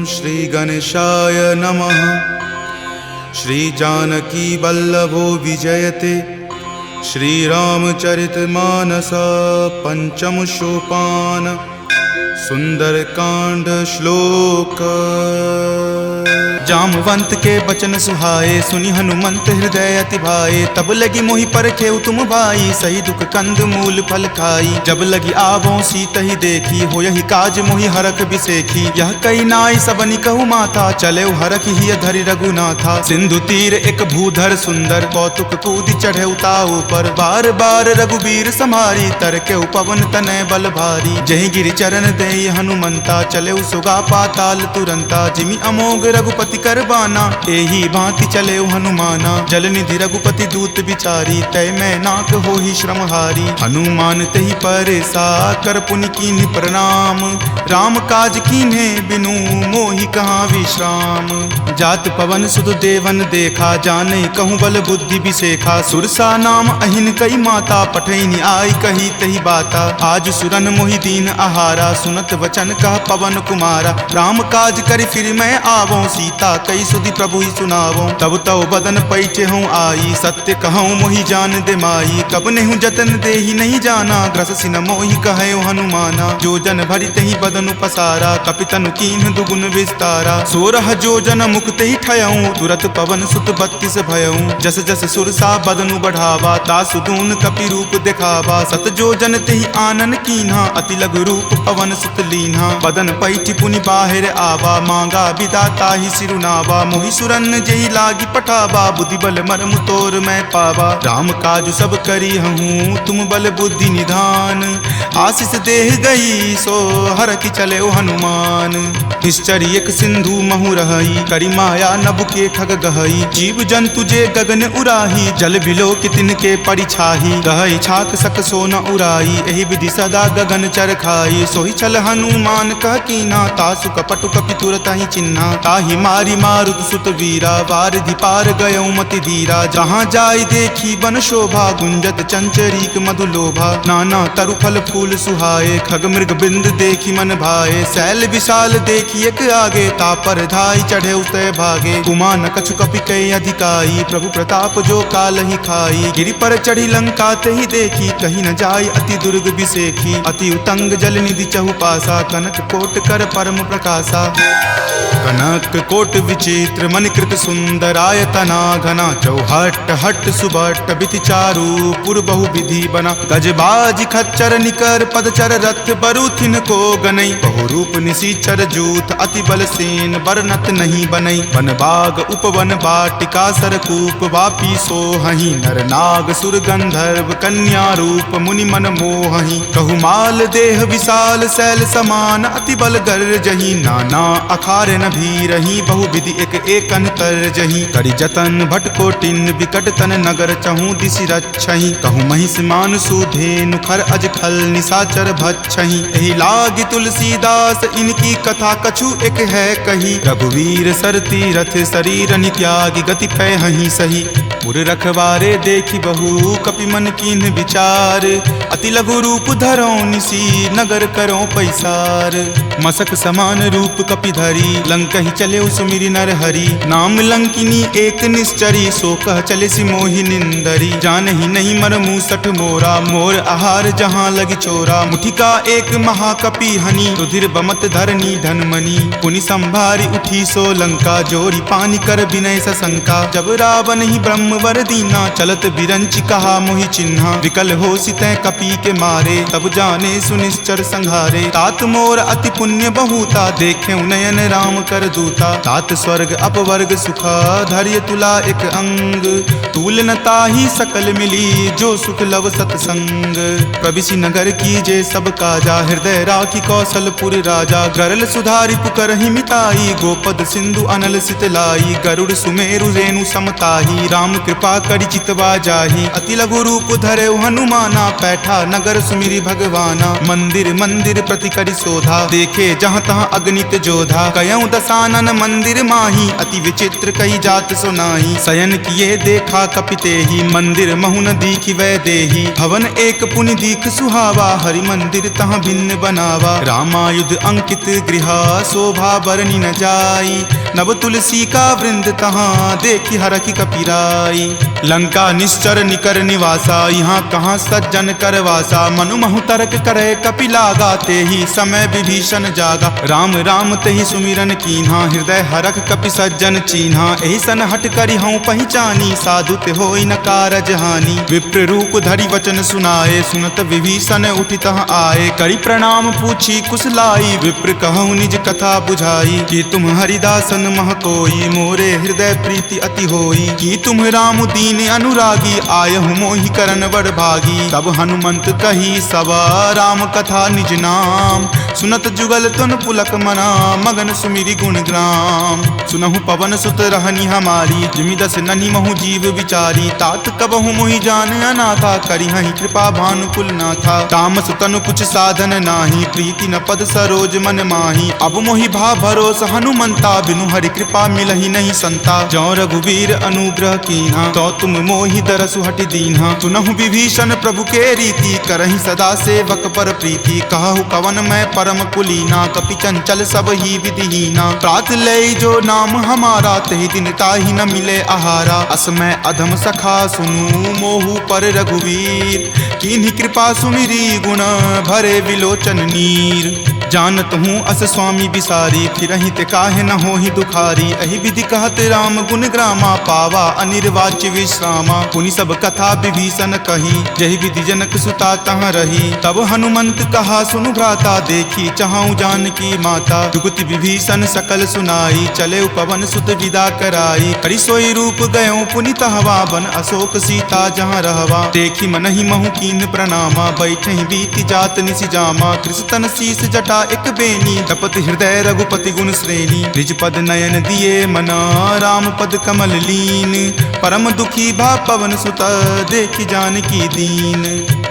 श्री गणेशाय नमः। श्री जानकी वल्लभो विजयते श्रीरामचरितमानस पंचम सोपान सुंदरकांड श्लोक। जामवंत के बचन सुहाए सुनि हनुमंत हृदय अति भाए। तब लगी मोहि परखेउ तुम भाई सही दुख कंद मूल फल खाई। जब लगी आवों सीत ही देखी हो यही काज मोहि हरख बिसेखी। यह कई नाई सबनि कहु माथा चले हरख ही धरि रघुनाथा। सिंधु तीर एक भूधर सुंदर कौतुक कूद चढ़े उताऊ पर। बार बार रघुबीर समारी तरके पवन तनय बल भारी। जहि गिरि चरण दे हनुमंता चले सुगा पाताल तुरंता। जिमि अमोघ रघुपति करबाना एही भांति चले हनुमाना। जल निधि रघुपति दूत बिचारी तय मैं नाक हो ही श्रमहारी। हनुमान तही परेसा कर पुनि कीन्ह प्रणाम। राम काज कीन्हे बिनु मोहि कहाँ विश्राम। जात पवन सुत देवन देखा जाने कहूँ बल बुद्धि बिसेखा। सुरसा नाम अहिन कई माता पठैनी आई कही तही बाता। आज सुरन मोहि दीन आहारा सुनत वचन कह पवन कुमारा। राम काज कर फिर मैं आवों सीता कई सुधि प्रभु ही सुनावो। तब तव बदन पैठे हूँ आई सत्य कहूँ मोहि जान दे माई। कब नेहु जतन दे ही नहीं जाना ग्रस सिन मोहि कहो हनुमाना। जो जन भरित ही बदन पसारा कपितनु कीन्ह दुगुन विस्तारा। 16 जो जन मुक्त ही ठयऊँ तुरत पवन सुत 32 भयऊँ। जस जस सुरसा बदनु बढ़ावा तासु दून कपि रूप दिखावा। सत जो जन तेहि आनन कीन्हा अति लघु रूप पवन सुत लीन्हा। बदन पैठि पुनि बाहिर आवा मांगा विदाता ही सिरुनावा। मोहि सुरन जेहि लागी पठावा बुद्धि बल मरम तोर मैं पावा। राम काज सब करी हूँ तुम बल बुद्धि निधान। आशीष देह गई सो हर की चले हनुमान। निश्चर एक सिंधु महु रही करी माया नभ के खग गहई। जीव जंतु जे गगन उराही जल बिलो कि तिनके परिछाही। गहई छाक सक सो न उराई एहि विधि सदा गगन चर खाई। सोहि चल हनुमान कह कीना तासु कपटु कपि तुरत ही चिन्हा। ताहि मारी मारुत सुत वीरा वारिधि पार गयो मति धीरा। जहाँ जाय देखी बन शोभा गुंजत चंचरीक मधु लोभा। नाना तरु फल फूल सुहाए खग मृग बिंद देखी मन भाए। शैल विशाल देखी एक आगे तापर धाई चढ़े उतय भागे। कुमान कछु कपि कई अधिकाई प्रभु प्रताप जो काल ही खाई। गिरि पर चढ़ी लंका ते ही देखी कहीं न जाय अति दुर्ग बिसेखी। अति उतंग जल निधि चहुपासा कनक कोट कर परम प्रकाशा। कनक कोट विचित्र मणिकृत सुंदरायतना घना। चौहट हट सुबट बिति चारु पुर बहु विधि बना। गजबाज खच्चर निकर पदचर रथ बरुथिन को गनई। बहु रूप निशिचर जूथ अति बल सेन बरनत नहीं बनई। वन बाग उपवन बाटिका सरकूप वापी सोहहि। नर नाग सुर गंधर्व कन्या रूप मुनि मन मोहहि। कहु देह विशाल शैल समान अति बल गर्जहि। नाना अखारे न भीरहि बहु विधि एक एकन तरजहि। करि जतन भटकोटिन विकट तन नगर चहु दिशि रक्षहि। कहु महिष मान सुधेनु खर अज खल निशाचर भक्षहि। एहि लागी तुलसीदास इनकी कथा कछु एक है कही। रघुवीर सर तीरथ शरीर नित्यागी गति पैहि सही। मुर रखवारे देखी बहु कपि मन कीन्ह विचार। अति लघु रूप धरो निसी नगर करो पैसार। मसक समान रूप कपि धरी लंकहि चले सुमिरि नर हरि। नाम लंकिनी एक निश्चरी सो कह चले सि मोहि निंदरी। जानहि नहीं मर मूसठ मोरा मोर आहार जहाँ लगी चोरा। मुठिका एक महाकपि हनि रुधिर बमत धरनी धनमणि। पुनि संभारी उठी सो लंका जोरी पानी कर विनय सशंका। जब रावण ही ब्रह्म वर दीना चलत बिरंचि कहा मोहि चिन्हा। विकल हो सितै कपि के मारे तब जाने सुनिश्चर संघारे। तात मोर अति पुण्य बहुता देखे नयन राम कर दूता। तात स्वर्ग अपवर्ग सुखा धैर्य तुला एक अंग। तुलनता ही सकल मिली जो सुख लव सतसंग। प्रविशि नगर की जे सब काजा हृदय राखी कौशलपुर राजा। गरल सुधारि पुकरहि मिताई गोपद सिंधु अनल सितलाई। गरुड़ सुमेरु रेणु समताही राम कृपा करि चितवा जाहि। अति लघु रूप धरे हनुमाना, पैठा नगर सुमिरि भगवाना। मंदिर मंदिर प्रति करि शोधा, देखे जहाँ तहाँ अगणित जोधा। कयऊँ दसानन मंदिर माही, अति विचित्र कही जात सुनाई। शयन किए देखा कपिते ही, मंदिर महुन दीखि वै देही। भवन एक पुनि दीख सुहावा, हरि मंदिर तहाँ भिन्न बनावा। रामायुध अंकित गृहा, शोभा बरनि न जाई। नव तुलसी का वृंद तहाँ, देखि हरखि कपिराई। लंका निश्चर निकर निवासा, यहाँ कहाँ सज्जन करवासा। मनु महु तर्क करे कपिलागा, तेहि समय विभीषण जागा। राम राम तेहि सुमिरन कीन्हा, हृदय हरख कपि सज्जन चीन्हा। एहि सन हट करि हऊँ पहिचानी, साधु ते होई न कारज हानि। विप्र रूप धरि वचन सुनाए, सुनत विभीषण उठि तहाँ आए। करि प्रणाम पूछी कुशलाई, विप्र कहूँ निज कथा बुझाई। कि तुम हरिदासन मह कोई, मोरे हृदय प्रीति अति होई। कि तुम राम दीन अनुरागी, आयहु मोहि करन बड़ भागी। तब हनुमंत कही सबा, राम कथा निज नाम। सुनत जुगल तुन पुलक मना, मगन सुमिरि गुण ग्राम। सुनहु पवन सुत रहनी हमारी, जिमि दस ननि महु जीव विचारी। तात कबहु मोहि जान अनाथा, करिहहि कृपा भानुकुल नाथा। तामस तनु कुछ साधन नाही, प्रीति न पद सरोज मन माही। अब मोहि भा भरोस हनुमंता, बिनु हरि कृपा मिलहि नहीं संता। जौ रघुवीर अनुग्रह कीन्हा, तो तुम मोहि दरसु हटि दीन्हा। सुनहु विभीषण प्रभु के रीति, करहि सदा सेवक पर प्रीति। कहु कवन मैं परम कुलीना, कपि चंचल सब ही विधिहीना। प्रात लय जो नाम हमारा, तेहि दिन ताहि न मिले आहारा। अस मैं अधम सखा सुनु, मोहु पर रघुवीर। कीन्ही कृपा सुमिरी, गुण भरे विलोचन नीर। जानत हूँ अस स्वामी बिसारी, फिरहि ते काहे न होहि दुखारी। एहि विधि कहत राम गुण ग्रामा, पावा अनिर्वाच्य विश्रामा। पुनि सब कथा विभीषण कही, जहि विधि जनक सुता तहाँ रही। तब हनुमंत कहा सुनु भ्राता, देखी चाहूँ जानकी माता। जुगति विभीषण सकल सुनाई, चले पवन सुत विदा कराई। करि सोई रूप गयों पुनि तहवा, बन अशोक सीता जहाँ रहवा। देखी मनहि महु कीन प्रणामा, बैठहि बीति जात निसि जामा। कृष्ण शीस जटा एक बेनी, तपत हृदय रघुपति गुण श्रेणी। निज पद नयन दिए मना, राम पद कमल लीन। परम दुखी भा पवन सुत, देखि जानकी दीन।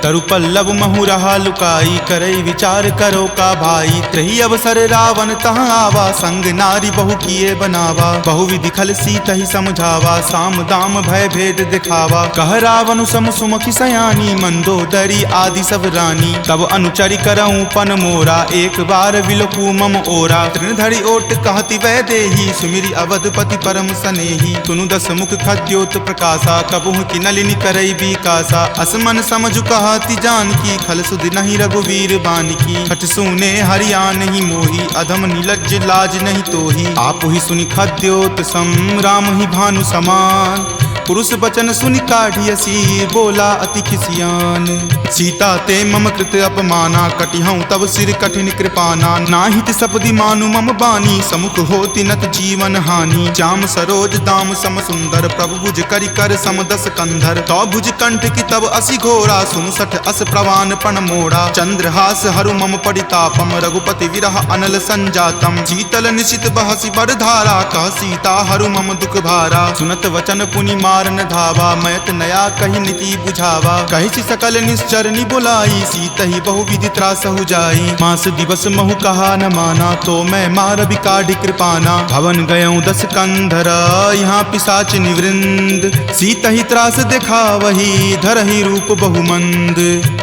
तरु पल्लव महु रहा लुकाई, करई विचार करो का भाई। त्रही अवसर रावण तहाँ आवा, संग नारी बहु किए बनावा। बहु विधि खल सीतहि समझावा, साम दाम भय भेद दिखावा। कह रावण सम सुमुखी सयानी, मंदोदरी आदि सब रानी। तब अनुचरि करऊँ पन मोरा, एक बार विलोकु मम ओरा। तृणधरि ओट कहति वै देही, सुमिरि अवधपति परम सनेही। सुनु दस मुख खद्योत प्रकाशा, कबहु की नलिनी करई विकासा। असमन समझु कहति जानकी, खल सुध नहीं रघुवीर बानकी। खट सुने हरिया नहीं मोही, अधम निलज्ज लाज नहीं तोही। आपु ही सुनि खद्योत सम, राम ही भानु समान। पुरुष बचन सुनि काढ़ियसी, बोला अति खिसियान। सीता ते मम कृत अपमाना, कटिहऊँ तब सिर कठिन कृपाना। नाहित सपदि मानु मम बानी, समुख होति नत जीवन हानि। श्याम सरोज दाम सम सुंदर, प्रभु भुज करि कर सम दस कंधर। तो भुज कंठ की तब असि घोरा, सुनु सठ अस प्रवान पण मोड़ा। चंद्रहास हरु मम परितापम, रघुपति विरह अनल संजातम। शीतल निशित बहसि बड़ धारा, कह सीता हरु मम दुख भारा। सुनत वचन पुनि मारन धावा, मैत नया कही नीति बुझावा। कहि सकल निश्चरनि बुलाई, सीत ही बहु विधि त्रासहु जाई। मास दिवस महु कहा न माना, तो मैं मार बिकाढ़ कृपाना। भवन गयऊँ 10 कंधर, यहाँ पिशाच निवृंद। सीत ही त्रास देखा वही, धरहि रूप बहुमंद।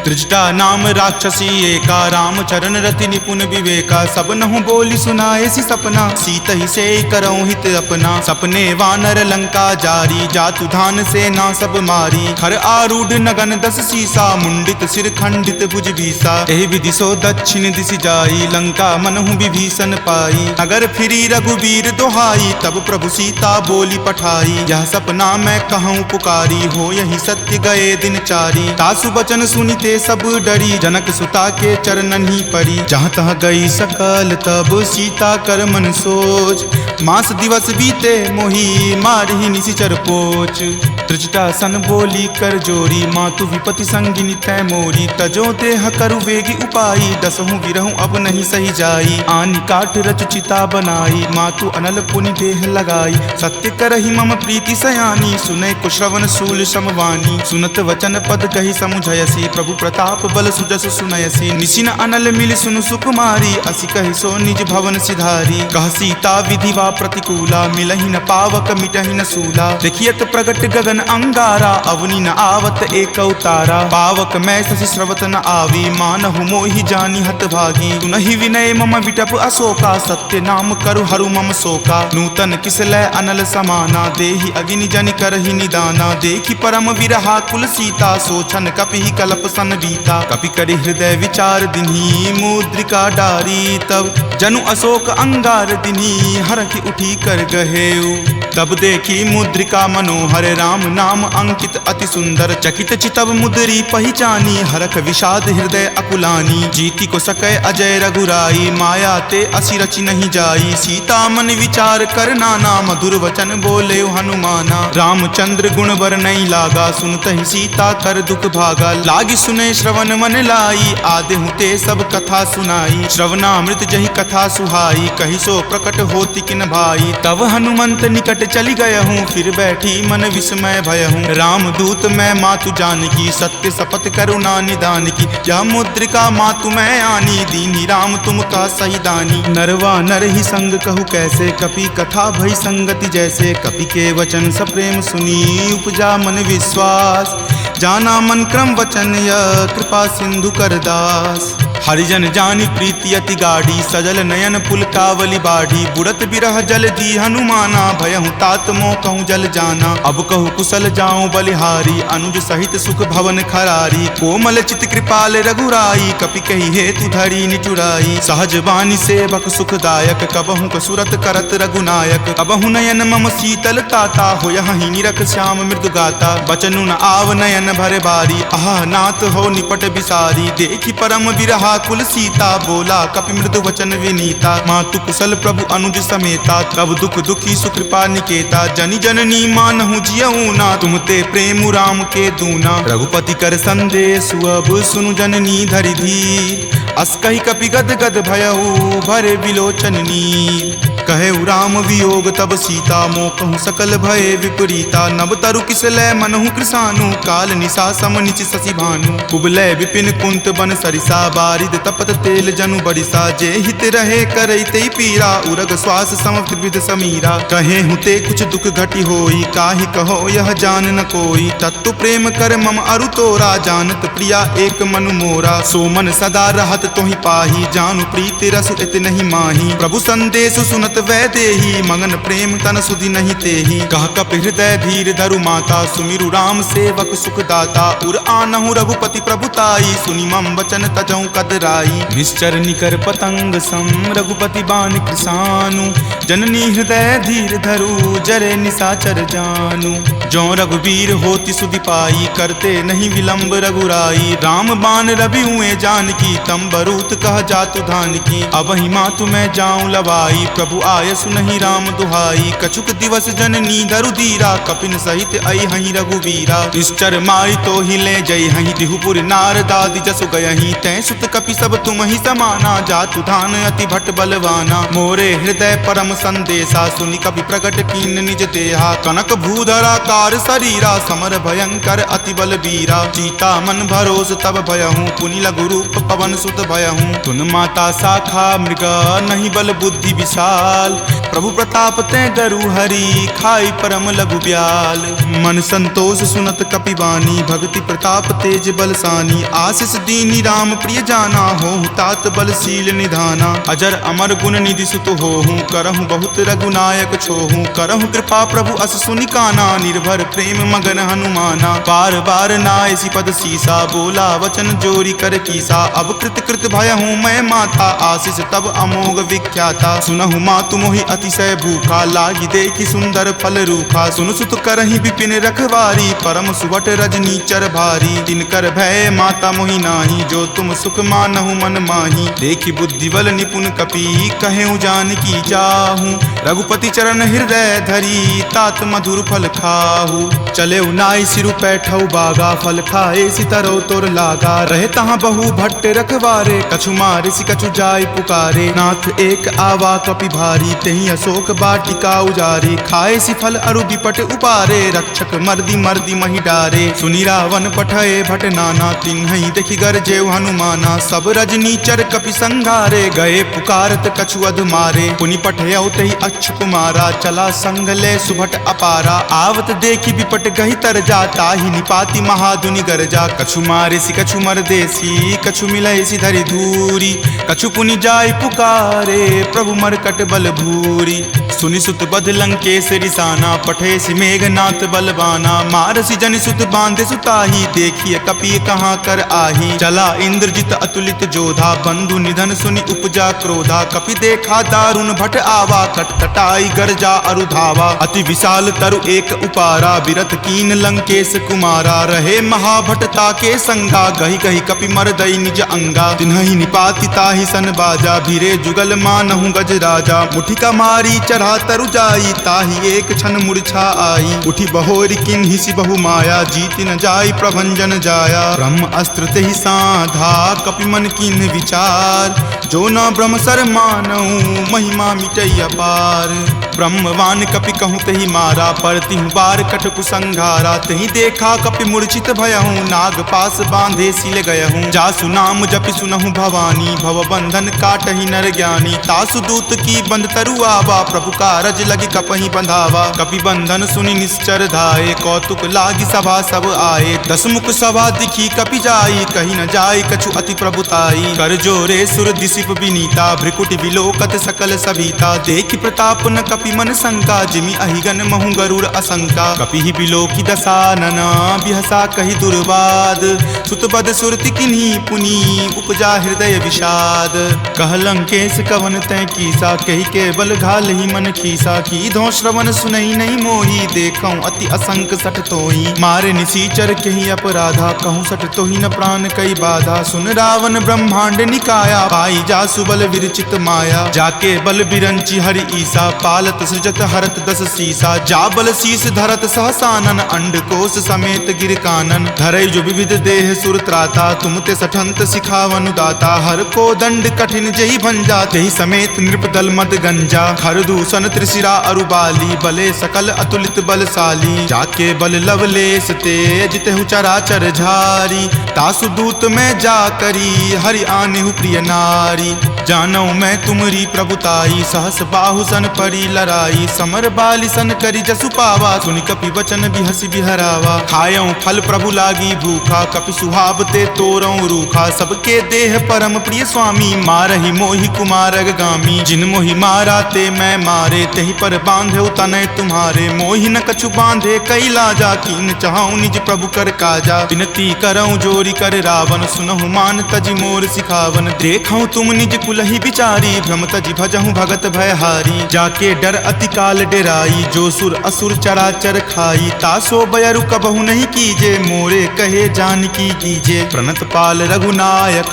त्रिजटा नाम राक्षसी एका, राम चरण रति निपुण विवेका। सब नहु बोली सुनाए सी सपना, सीत ही से करऊँ हित अपना। सपने वानर लंका जारी, जातु धान सेना सब मारी। खर आरूढ़ नगन 10 सीसा, मुंडित सिर खंडित भुज भीसा। एहि विधि सो दक्षिण दिशि जाई, लंका मनहु विभीषण पाई। नगर फिरी रघुवीर दोहाई, तब प्रभु सीता बोली पठाई। यह सपना मैं कहूँ पुकारी, हो यही सत्य गए दिन चारी। तासु बचन सुनिते सब डरी, जनक सुता के चरणन ही परी। जहाँ तहाँ गई सकल तब सीता कर मन सोच, मास दिवस बीते मोही मारहि निशिचर पोच। रच। त्रिजटा सन बोली कर जोरी, मातु विपति संगिनी तै मोरी। तजो देह करु वेगी उपाई, दसहु गिरहु अब नहीं सही जाई। आनी काठ रच चिता बनाई, मातु अनल पुनि देह लगाई। सत्य करहि मम प्रीति सयानी, सुनै कुश्रवण शूल समवानी। सुनत वचन पद कहि समुझयसी, प्रभु प्रताप बल सुजस सुनयसी। निशिन अनल मिल सुनु सुकुमारी, असि कहि सो निज भवन सिधारी। कह सीता विधि वा प्रतिकूला, मिलहि न पावक मिटहि न सूला। देखियत प्रगट गगन अंगारा, अवनि न आवत एक अवतारा। पावक मैं शशि स्रवत न आवी, मानहु मोहि जानी हत भागी। सुनहि विनय मम विटप अशोका, सत्य नाम करु हरु मम शोका। नूतन किसलय अनल समाना, देहि अग्नि जनि करहि निदाना। देखि परम विरहा कुल सीता, सोचन कपिहि कलप सन बीता। कपि करि हृदय विचार दिन्ही, मुद्रिका डारी तब। जनु अशोक अंगार दिन्ही, हरखि उठी कर गहेउ। तब देखी मुद्रिका मनोहर, राम नाम अंकित अति सुंदर। चकित चितव मुद्री पहिचानी, हरख विषाद हृदय अकुलानी। जीति को सकै अजय रघुराई, माया ते असि रचि नहीं जाई। सीता मन विचार कर नाना, मधुर वचन बोले हनुमाना। रामचंद्र गुण वर नहीं लागा, सुनत ही सीता कर दुख भागा। लागी सुने श्रवण मन लाई, आदेहु ते सब कथा सुनाई। श्रवणामृत जहि कथा सुहाई, कहि सो प्रकट होति किन भाई। तब हनुमंत निकट चली गयहूँ, फिर बैठी मन विस्मय भयहूँ। राम दूत मैं मातु जानकी, सत्य शपथ करुणा निदान की। यह मुद्रिका मातु मैं आनी, दीनी राम तुम का सही दानी। नरवा नर ही संग कहु कैसे, कपि कथा भई संगति जैसे। कपि के वचन सप्रेम सुनी, उपजा मन विश्वास। जाना मन क्रम वचन यह, कृपा सिंधु कर दास। हरिजन जानी प्रीति अति गाढ़ी, सजल नयन पुलकावली बाढ़ी। बुरत बिरह जल दी हनुमाना, भयहु तात मोह कहूँ जल जाना। अब कहूँ कुशल जाऊँ बलिहारी, अनुज सहित सुख भवन खरारी। कोमल चित कृपाल रघुराई, कपि कही हेतु धरी निचुराई। सहज बानी सेवक सुखदायक, कबहु कसुरत करत रघुनायक। कबहु नयन मम शीतल ताता, हो यही निरख श्याम मृदु गाता। बचनु न आव नयन भर बारी, आह नाथ हो निपट बिसारी। देखी परम विरहा कुल सीता, बोला कपि मृदु वचन विनीता। मातु कुशल प्रभु अनुज समेता, तब दुख दुखी सुकृपा निकेता। जनि जननी मानहु जियऊ ना, तुम ते प्रेम राम के दूना। रघुपति कर संदेश अब सुनु जननी धरि धीर। अस कहि कपि गद गद भयऊ, भरे विलोचन नीर। कहे राम वियोग तब सीता, मोकहु सकल भय विपरीता। नब तरु किसलय मनहु कृसानु, काल निशा सम निच शशि भानु। कुबलय विपिन कुंत बन सरिसा, बारिद तपत तेल जनु बरिसा। जे हित रहे करैते पीरा, उरग श्वास सम त्रिविध समीरा। कहे हुते कुछ दुख घटी होई, काहि कहो यह जान न कोई। तत्तु प्रेम कर मम अरु तोरा, जानत प्रिया एक मनु मोरा। सो मन सदा रहत तोहि पाही, जानु प्रीति रस इत नहीं माही। प्रभु संदेश सुनत वै देही, मगन प्रेम तन सुधि नहीं तेही। कह कपि हृदय धीर धरु माता, सुमिरु राम सेवक सुख दाता। उर आनहु रघुपति प्रभुताई, सुनि मम वचन तजहु कदराई। निश्चर निकर पतंग सम, रघुपति बान कृसानु। जननी हृदय धीर धरु, जरे निशाचर जानु। जो रघुवीर होति सुधि पाई, करते नहीं विलंब रघुराई। राम बान रवि हुए जानकी, तम बरूत कह जातु धान की। अब ही मातु मैं जाऊं लवाई, प्रभु आय सुनहि राम दुहाई। कछुक दिवस जननी धरु धीरा, कपिन सहित आई हहीं रघुवीरा। निश्चर मारी तो ही ले जई हहीं, दिहुपुर नार दादि जसु गयहीं। तै सुत कपि सब तुम ही समाना, जातु धान अति भट बलवाना। मोरे हृदय परम संदेशा, सुनि कपि प्रगट कीन निज देहा। कनक भूधरा कार शरीरा, समर भयंकर अति बलबीरा। चीता मन भरोस तब भयहूँ, पुनि लघु रूप पवन सुत भयहूँ। तुन माता शाखा मृग, नहीं बल बुद्धि विशाल। प्रभु प्रताप तै गरु हरि, खाई परम लघु ब्याल। मन संतोष सुनत कपि बानी, भक्ति प्रताप तेज बलसानी। आशीष दीनी राम प्रिय जाना, होहु तात बलशील निधाना। अजर अमर गुण निधि सुत होहूँ, करहूँ बहुत रघुनायक छोहूँ। करहूँ कृपा प्रभु अस सुनि काना, निर्भर प्रेम मगन हनुमाना। बार बार नायसी पद सीसा, बोला वचन जोरी कर कीसा। अब कृत कृत भयहूँ मैं माता, आशीष तब अमोघ विख्याता। सुनहु मातु मातु मोहि अतिशय भूखा, लागी देखी सुंदर फल रूखा। सुन सुत करहि विपिन रखवारी, परम सुवट रजनी चर भारी। तिनकर भय माता मोहि नाही, जो तुम सुख मानहु मन माही। देखी बुद्धि बल निपुण कपि, कहेउ जानकी चाहूं। रघुपति चरण हृदय धरी, तात मधुर फल खाहू। चले नाई सिरु पैठऊ बागा, फल खाए सितरो तोर लागा। रहे तहाँ बहु भट्ट रखवारे, कछु मारे सि कछु जाय पुकारे। नाथ एक आवा कपि भारी, तेहि अशोक बाटिका उजारे। खाए सि फल अरु बिपट उपारे, रक्षक मर्दी मर्दी महि डारे। सुनि रावण पठए भट नाना, तिन्हि देखि गरजेउ हनुमाना। सब रजनी चर कपि संघारे, गए पुकारत कछु अध मारे। पुनि पठयउ तेहि अक्ष कुमारा, चला संग ले सुभट अपारा। आवत देखि बिपट गहि तर जा, ताहि निपाति महाधुनि गरजा। कछु मारे सि कछु मर देसी, कछु मिलय सि धरि धूरी। कछु पुनि जाय पुकारे, प्रभु मरकट बल भूरी। सुनि सुत बध लंकेश रिसाना, पठे सि मेघनाथ बलवाना। मारसि जनि सुत बांधे सुताही, देखिए कपि कहाँ कर आही। चला इंद्रजित अतुलित जोधा, बंधु निधन सुनि उपजा क्रोधा। कपि देखा दारुण भट आवा, कटकटाई गरजा अरु धावा। अति विशाल तरु एक उपारा, बिरथ कीन लंकेश कुमारा। रहे महाभटता के संगा, गहि गहि कपि मरदई निज अंगा। तिन्हि निपाति ताहि सन बाजा, भीरे जुगल मानहु गज राजा। मुठिका मारी चढ़ा तरु जाई, ताहि एक क्षण मूर्छा आई। उठी बहोरि किन्हि सि बहु माया, जीत न जाई प्रभंजन जाया। ब्रह्म अस्त्र तेहि साधा, कपि मन किन्हि विचार। जो न ब्रह्म सर मानहु, महिमा मिटई अपार। ब्रह्मवान कपि कहूँ तेहि मारा, पर तिहु बार कटकु संघारा। तेहि देखा कपि मूर्छित भयहूँ, नाग पास बांधे सिल गयहूँ। जासु नाम जपि सुनहु भवानी, भव बंधन काटहि नर ज्ञानी। तासु दूत की बंध तरु आवा, प्रभु कारज लगी कपहि बंधावा। कपि बंधन सुनि निश्चर धाये, कौतुक लागी सभा सब आए। दस मुख सभा दिखी कपि जाई, कही न जाय कछु अति प्रभुताई। कर जोरे सुर दिसिप विनीता, भ्रिकुटि विलोकत सकल सभीता। देखि प्रताप न कपि मन शंका, जिमि अहिगन महु गरुड़ असंका। कपि ही बिलोकी दसानना, बिहसा कहि दुर्वाद। सुतबद सुरति किन्ही पुनि, उपजा हृदय विषाद। कह लंकेश कवन तै कीसा, कहि के बल घाल ही मन खीसा। की धो श्रवण सुनई नहीं मोही, देखऊं अति असंक सठ तोही। मारे निसीचर केहि अपराधा, कहूँ सठ तोहि न प्राण कई बाधा। सुन रावण ब्रह्मांड निकाया, पाई जासु बल विरचित माया। जाके बल बिरंची हरि ईसा, पालत सृजत हरत दस सीसा। जा बल शीस धरत सहसानन, अंडकोश समेत गिर कानन। धरई जो विविध देह सुर त्राता, तुम ते सठंत सिखावनु दाता। हर को दंड कठिन जहि भंजा, तेहि समेत नृपदल मद गंजा। खर दूषण त्रिशिरा अरुबाली, बले सकल अतुलित बलशाली। जाके बल लवलेश ते, जितेहु चराचर झारी। तासु दूत में जा करी, हरि आनेहु प्रिय नारी। जानऊ मैं तुमरी प्रभुताई, सहस बाहु सन परी लराई। समर बाली सन करी जसु पावा, सुनि कपि वचन बिहसि बिहरावा। खायऊ फल प्रभु लागी भूखा, कपि सुहावते तोरऊ रूखा। सबके देह परम प्रिय स्वामी, मारहि मोहि कुमारग गामी। जिन मोहि मारा ते मैं मारे, तेहि पर बांधे तनय तुम्हारे। मोहि न कछु बांधे कई लाजा, कीन चाहूं निज प्रभु कर काजा। विनती करऊं जोरी कर रावण, सुनहु मान तजि मोर सिखावन। देखऊं तुम निज कुलहि बिचारी, भ्रम तजि भजहु भगत भयहारी। जाके डर अति काल डेराई, जो सुर असुर चराचर खाई। तासो बयरु कबहु नहीं कीजे, मोरे कहे जानकी कीजे। प्रणत पाल रघुनायक,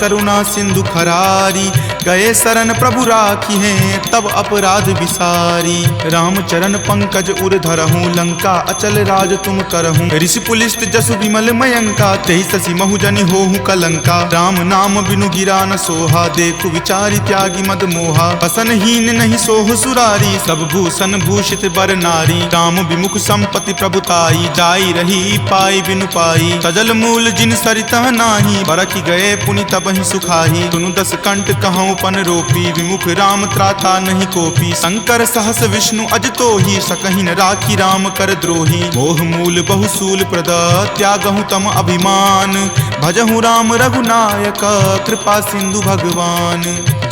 करुणा सिंधु खरारी। गए शरण प्रभु राखी हैं, तब अपराध विसारी। राम चरण पंकज उर धरहूँ, लंका अचल राज तुम करहूँ। ऋषि पुलिस्त जसु विमल मयंका, तेहि ससि महु जनि होहु कलंका। राम नाम बिनु गिरा न सोहा, देखु विचारि त्यागी मद मोहा। बसन हीन नहीं सोह सुरारी, सब भूषण भूषित बर नारी। काम विमुख संपत्ति प्रभुताई, जाई रही पाई बिनु पाई। सजल मूल जिन सरितह नाही, बरखि गए पुनि तबहि सुखाही। तुनु दस कंठ कहूँ पन रोपी, विमुख राम त्राता नहीं कोपी। शंकर सहस विष्णु अज तोहि, सकहि न राखी राम कर द्रोही। मोह मूल बहुसूल प्रद, त्यागहु तम अभिमान। भजहु राम रघुनायक, कृपा सिंधु भगवान।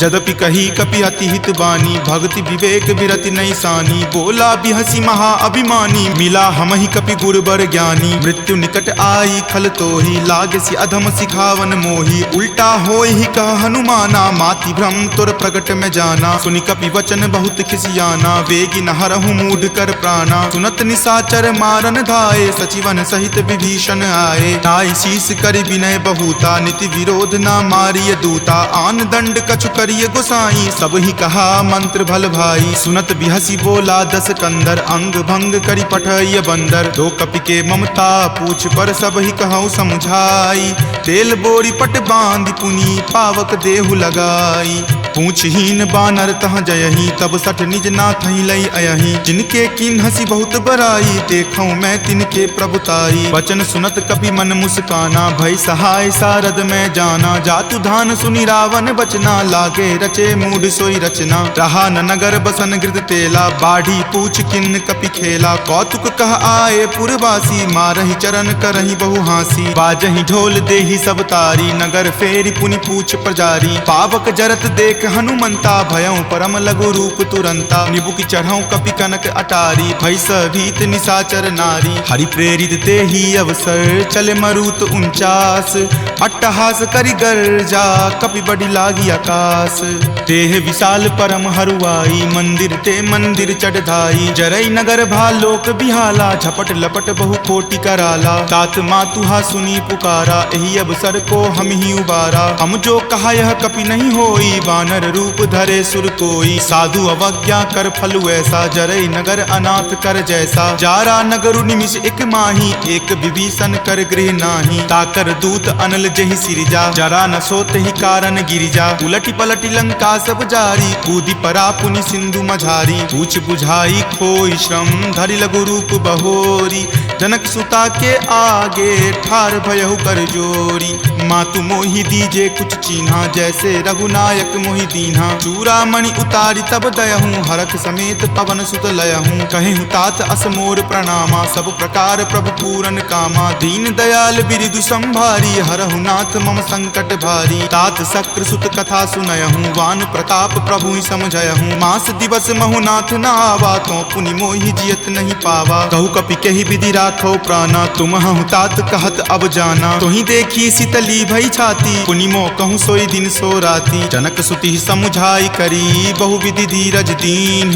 जदपि कही कपि अति हित बानी, भक्ति विवेक विरति नहीं सानी। बोला बिहसी महा अभिमानी, मिला हमहि कपि गुरबर ज्ञानी। मृत्यु निकट आई खल तोहि, लागसी अधम सिखावन मोहि। उल्टा होहि कह हनुमाना, माति आदि भ्रम तुर प्रगट में जाना। सुनि कपि वचन बहुत खिसियाना, वेगी न हरहु मूढ़ कर प्राणा। सुनत निशाचर मारन धाये, सचिवन सहित विभीषण आए। नाई शीस करि विनय बहुता, नीति विरोध ना मारिय दूता। आन दंड कछु करिय गोसाई, सब ही कहा मंत्र भल भाई। सुनत बिहसी बोला दस कंदर, अंग भंग करि पठय बंदर। दो कपि के ममता पूछ पर, सब ही कहूँ समझाई। तेल बोरी पट बांध पुनी, पावक देहु लगाई। पूछहीन बानर तह जयही, तब सठ निज नाथ ही लई अयही। जिनके किन हसी बहुत बराई, देखूं मैं तिनके प्रभुताई। वचन सुनत कपि मन मुस्काना, भय सहाय सारद में जाना। जातु धान सुनि रावण बचना, लागे रचे मूढ़ सोई रचना। रहा न नगर बसन गृध तेला, बाढ़ी पूछ किन्न कपि खेला। कौतुक कह आए पुरवासी, मारहि चरण करहि बहु हासी। बाजहि ढोल देहि सब तारी, नगर फेरि पुनि पूछ प्रजारी। पावक जरत देख हनुमंता, भयं परम लघु रूप तुरंता। निबुक चढ़ऊ कपि कनक अटारी, भय भीत निशाचर नारी। हरि प्रेरित तेहि अवसर, चले मरुत 49। अट्टहास करि गर्जा, कपि बड़ी लागी आकाश। देह विशाल परम हरुआई, मंदिर ते मंदिर चढ़ाई। जरई नगर भालोक बिहाला, झपट लपट बहु कोटि कराला। तात मातुहा सुनी पुकारा, एहि अवसर को हम ही उबारा। हम जो कहा यह कपि नहीं होई, वानर रूप धरे सुर कोई। साधु अवज्ञा कर फल ऐसा, जरई नगर अनाथ कर जैसा। जारा नगरु निमिष एक माही, एक विभीषण कर गृह नाही। ताकर दूत अनल जहि सिरजा, जरा न सोत ही कारण गिरिजा। उलटी पलटी लंका सब जारी, कूदी परा पुनि सिंधु मझारी। पूछ बुझाई खोई श्रम, धरि लघु रूप बहोरी। जनक सुता के आगे, ठार भयहु कर जोरी। मातु मोहि दीजे कुछ चीन्हा, जैसे रघुनायक मोहि दीन्हा। चूड़ामणि उतारी तब दयहूँ, हरख समेत पवन सुत लयहूँ। कहेहूँ तात असमोर प्रणामा, सब प्रकार प्रभु पूरन कामा। दीन दयाल बिरिदु संभारी, हरहु नाथ मम संकट भारी। तात शक्र सुत कथा सुनयहूँ, वान प्रताप प्रभु ही समझयहूँ। मास दिवस महु नाथ न आवा, तो पुनि मोहि जियत नहीं पावा। कहु कपि केहि विधि राखो प्राणा, तुम हूँ तात कहत अब जाना। तुहि देखी शीतली भई छाती, पुनि मो कहूँ सोई दिन सो राती। जनक सुति समुझाई करी, बहु विधि धीरज दीन।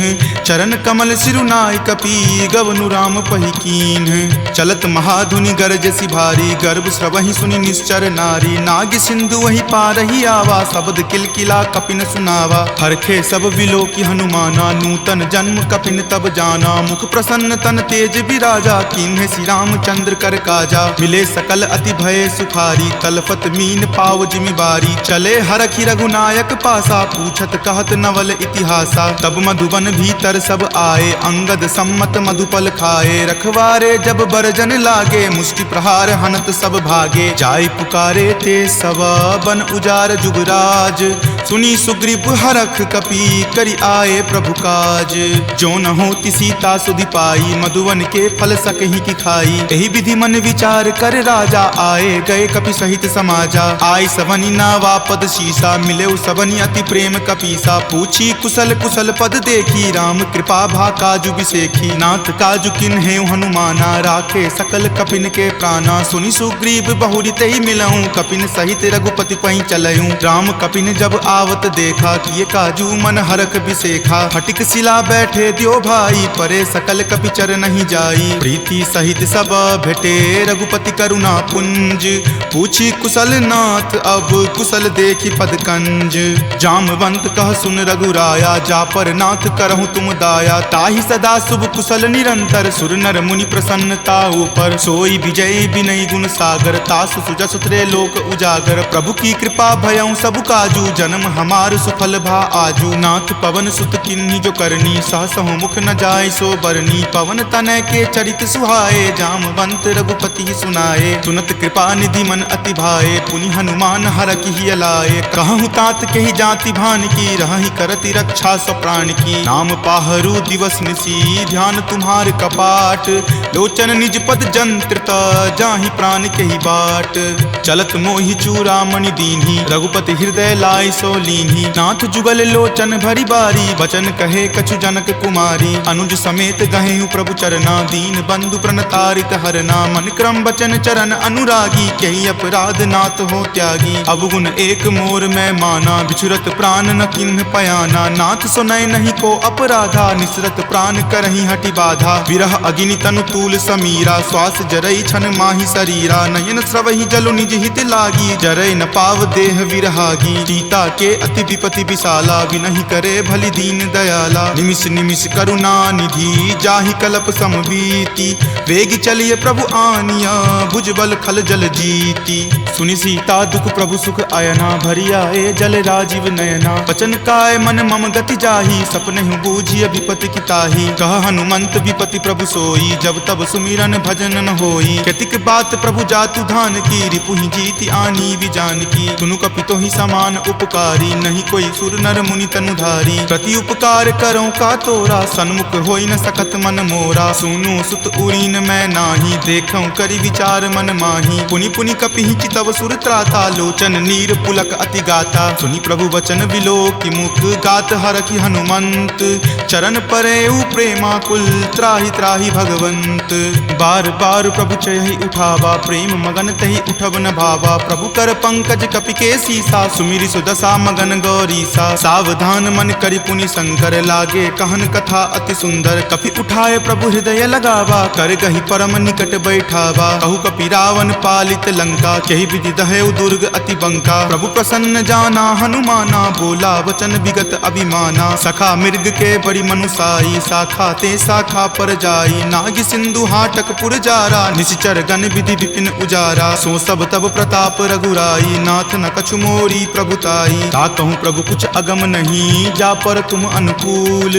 चरण कमल सिरुनाय कपि, गवनु राम पहि कीन्ह। चलत महाधुनि गरजसि भारी, गर्भ स्रवहि सुनि निश्चर नारी। नाग सिंधु वही पारहि आवा, शब्द किलकिला कपिन सुनावा। हरखे सब विलोकी हनुमाना, नूतन जन्म कपिन तब जाना। मुख प्रसन्न तन तेज विराजा, कीन्ह श्री रामचंद्र कर काजा। मिले सकल अति भय सुखारी, तलफत मीन पाव जिमिबारी। चले हरखि रघुनायक पासा, पूछत कहत नवल इतिहासा। तब मधुबन भीतर सब आए, अंगद सम्मत मधुपल खाए। रखवारे जब बरजन लागे, मुष्टि प्रहार हनत सब भागे। जाय पुकारे ते सब, बन उजार जुगराज। सुनी सुग्रीव हरख कपि, करि आए प्रभु काज। जो न होति सीता सुधि पाई, मधुवन के फल सकहि की खाई। एहि विधि मन विचार कर राजा, आए गए कपि सहित समाजा। आई सबनि नावा पद शीसा, मिले सबनि अति प्रेम कपीसा। पूछी कुशल कुशल पद देखी, राम कृपा भा काजु बिसेखी। नाथ काजु किन्हेउ हनुमाना, राखे सकल कपिन के प्राणा। सुनि सुग्रीव बहुरी तेहि मिलऊं, कपिन सहित रघुपति पहि चलऊं। राम कपिन जब आवत देखा, किए काजू मन हरख बिसेखा। फटिक सिला बैठे द्यो भाई, परे सकल कपि चर नहीं जाई। प्रीति सहित सब भेटे, रघुपति करुणा पुंज। पूछी कुशल नाथ, अब कुशल देखी पद कंज। जामवंत कह सुन रघुराया, जा पर नाथ करहु तुम दाया। ताहि सदा शुभ कुशल निरंतर, सुर नर मुनि प्रसन्नता ऊपर। सोई विजय विनय गुण सागर, तासु सुजस त्रे लोक उजागर। प्रभु की कृपा भयउ सब काजू, जन्म हमार सुफल भा आजू। नाथ पवन सुत किन्ही जो करनी, सहसहु मुख न जाय सो बरनी। पवन तनय के चरित सुहाए, जामवंत रघुपति सुनाए। सुनत कृपा निधि मन अति भाए, पुनि हनुमान हरखि हिय लाए। कहूँ तात केहि जाति भान की, रहहि करति रक्षा स्व प्राण की। नाम पाहरू दिवस निसी, ध्यान तुम्हार कपाट। लोचन निज पद जंत्रित, जाहि प्राण केहि बाट। चलत मोहि चूड़ामणि दीन्ही, रघुपति हृदय लाय सो लीन्ही। नाथ जुगल लोचन भरी बारी, वचन कहे कछु जनक कुमारी। अनुज समेत गहेहु प्रभु चरना, दीन बंधु प्रणतारित हरना। मन क्रम वचन चरण अनुरागी, कही अपराध नाथ हो त्यागी। अवगुण एक मोर मैं माना, बिछुरत प्राण न किन्ह पयाना। नाथ सुनय नहीं को अपराधा, निसरत प्राण करही हटि बाधा। विरह अग्नि तनु तूल समीरा, श्वास जरई छन माही शरीरा। नयन स्रवहि जलु निज हित लागी, जरय न पाव देह विरहागी। सीता के अति विपति विशाला, विनहि करे भली दीन दयाला। निमिष निमिष करुणा निधि, जाहि कल्प समबीति। वेग चलिए प्रभु आनिया, भुजबल खल जल जीती। सुनि सीता दुख प्रभु सुख आयना, भरी आए जल राजीव नयना। वचन काय मन मम गति जाही, सपनेहु बूझिय विपति की ताही। कह हनुमंत विपति प्रभु सोई, जब तब सुमिरन भजन न होई। केतिक बात प्रभु जातु धान की, रिपुहि जीति आनी भी जान की। सुनु कपितो ही समान उपकारी, नहीं कोई सुर नर मुनि तनुधारी। प्रति उपकार करो का तोरा, सन्मुख होई न सकत मन मोरा। सुनु सुत उरीन मैं नाही, देखऊं करि विचार मन माही। पुनि पुनि कपिहि चितव सुर त्राता, लोचन नीर पुलक अति गाता। सुनि प्रभु वचन विलोकि मुख, गात हरखि हनुमंत। चरण परेउ प्रेमाकुल, त्राहि त्राहि भगवंत। बार बार प्रभु चयहि उठावा, प्रेम मगन तहि उठब न भावा। प्रभु कर पंकज कपि के सीसा, सुमिरि सुदशा मगन गौरीसा। सावधान मन करि पुनि शंकर, लागे कहन कथा अति सुंदर। कपि उठाए प्रभु हृदय लगावा, कर गहि परम निकट बैठावा। कहु कपि रावण पालित लंका, केहि विधि दहेउ दुर्ग अति बंका। प्रभु प्रसन्न जाना हनुमाना, बोला वचन विगत अभिमाना। सखा मृग के बड़ी मनुसाई, शाखा ते शाखा पर जाई। नाग सिंधु हाटक पुर जारा, निश्चर गण विधि विपिन उजारा। सो सब तब प्रताप रघुराई, नाथ न कछु मोरी प्रभुताई। ता कहूँ प्रभु कुछ अगम नहीं, जा पर तुम अनुकूल।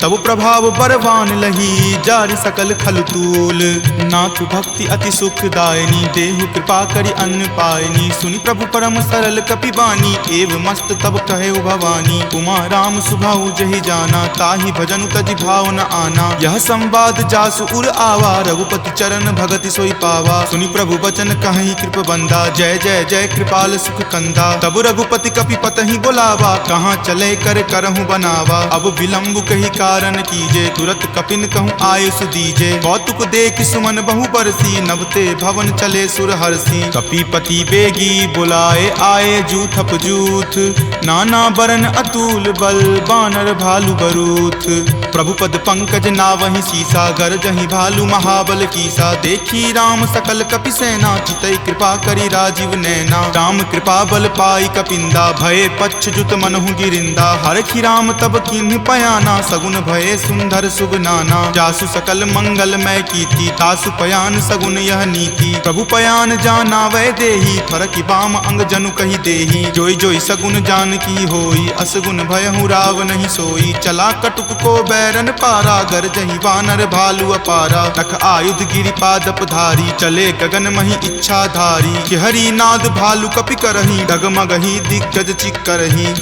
तब प्रभाव बरवान लही, जारि सकल खलतूल। नाथ भक्ति अति सुखदायनी, देहु कृपा करि अन्न पायनी। सुनि प्रभु परम सरल कपिबानी, एव मस्त तब कहे भवानी। उमा राम सुभाऊ जहि जाना, ताहि भजनु तजि भाव न आना। यह संवाद जासु उर आवा, रघुपति चरण भगति सोई पावा। सुनि प्रभु वचन कहि कृप बंदा, जय जय जय कृपाल सुख कंदा। तब रघुपति कपि पतहि बोलावा, कहाँ चले कर करहु बनावा। अब विलंब कही कारण कीजे, तुरत कपिन कहूँ आयुष दीजे। कौतुक देख सुमन बहु बरसी, नवते भवन चले सुर हरसी। कपिपति बेगी बुलाए आए, जूथप जूथ। नाना बरन अतुल बल, बानर भालु बरूथ। प्रभु पद पंकज नावहि सीसा, गरजहि भालु महाबल कीसा। देखी राम सकल कपि सेना, चितई कृपा करि राजीव नैना। राम कृपा बल पाई कपिंदा, भये पच्छ जुत मनहु गिरिंदा। हरखि राम तब किन्ह पयाना, सगुन भये सुंदर शुभ नाना। जासु सकल मंगल मय कीर्ति, तासु पयान सगुन यह नीति। प्रभु पयान जाना वै देही, फरकि बाम अंग जनु कहि देही। जोई जोई सगुन जान की होई, असगुन भयहु राव नहीं सोई। चला कटुक को बैरन पारा, गरजहि वानर भालु अपारा। तख आयुध गिरि पादप धारी, चले गगन मही इच्छा धारी। कि हरि नाद भालु कपि करही, डगमगहि दिग्गज चिक्करही।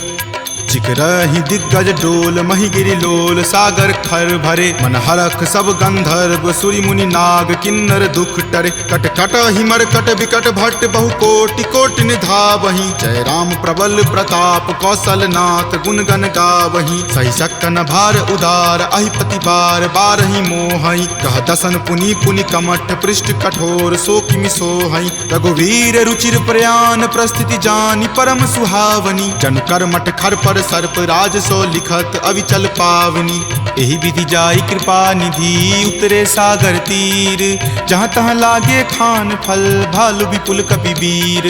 चिकरहि दिग्गज डोल, मही गिरि लोल। सागर खर भरे मन हरख, सब गंधर्व सुरि मुनि नाग। किन्नर दुख टरे, कट कट हिमर कट विकट भट्ट। बहु कोटि कोटि निधावहि, जय राम प्रबल प्रताप। कौशल नाथ गुण गण गावहि, सही सक्कन भार उदार। अहिपति बार बारहि मोहहि, कह दसन पुनि पुनि कमठ। पृष्ठ कठोर सो किमि सोहहि, रघुवीर रुचिर प्रयान। प्रस्थिति जानि परम सुहावनी, जन कर मठ खर पर सर्प। राज सो लिखत अविचल पावनी, एहि विधि जाई कृपा निधि। उतरे सागर तीर, जहाँ तहाँ लागे खान फल। भालु विपुल कपि वीर,